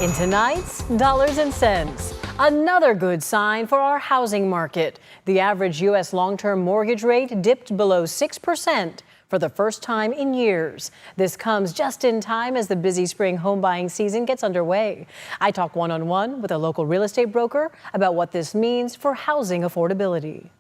In tonight's Dollars and Cents, another good sign for our housing market. The average U.S. long-term mortgage rate dipped below 6% for the first time in years. This comes just in time as the busy spring home buying season gets underway. I talk one-on-one with a local real estate broker about what this means for housing affordability.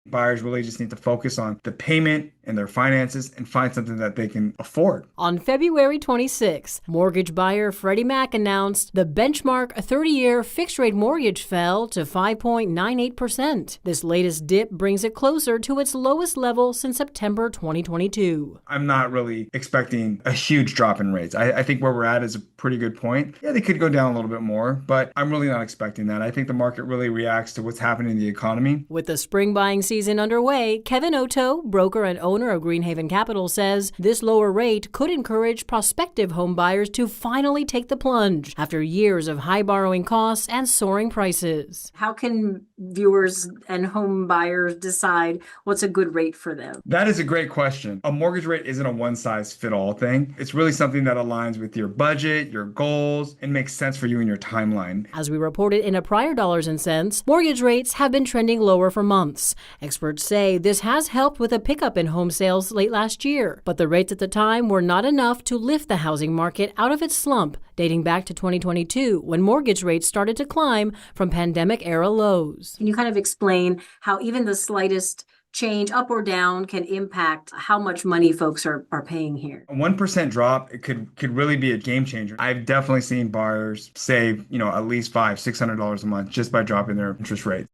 Buyers really just need to focus on the payment and their finances and find something that they can afford. On February 26, mortgage buyer Freddie Mac announced the benchmark 30-year fixed-rate mortgage fell to 5.98%. This latest dip brings it closer to its lowest level since September 2022. I'm not really expecting a huge drop in rates. I think where we're at is a pretty good point. Yeah, they could go down a little bit more, but I'm really not expecting that. I think the market really reacts to what's happening in the economy. With the spring buying season underway, Kevin Otto, broker and owner of Greenhaven Capital, says this lower rate could encourage prospective home buyers to finally take the plunge after years of high borrowing costs and soaring prices. How can viewers and home buyers decide what's a good rate for them? That is a great question. A mortgage rate isn't a one-size-fits-all thing. It's really something that aligns with your budget, your goals, and makes sense for you and your timeline. As we reported in a prior Dollars and Cents, mortgage rates have been trending lower for months. Experts say this has helped with a pickup in home sales late last year, but the rates at the time were not enough to lift the housing market out of its slump dating back to 2022 when mortgage rates started to climb from pandemic-era lows. Can you kind of explain how even the slightest change up or down can impact how much money folks are paying here? A 1% drop, it could really be a game changer. I've definitely seen buyers save, at least $500-600 a month just by dropping their interest rate.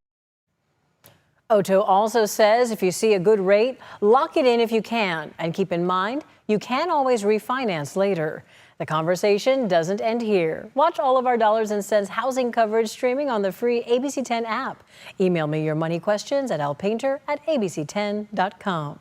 Otto also says if you see a good rate, lock it in if you can. And keep in mind, you can always refinance later. The conversation doesn't end here. Watch all of our Dollars and Cents housing coverage streaming on the free ABC 10 app. Email me your money questions at lpainter@abc10.com.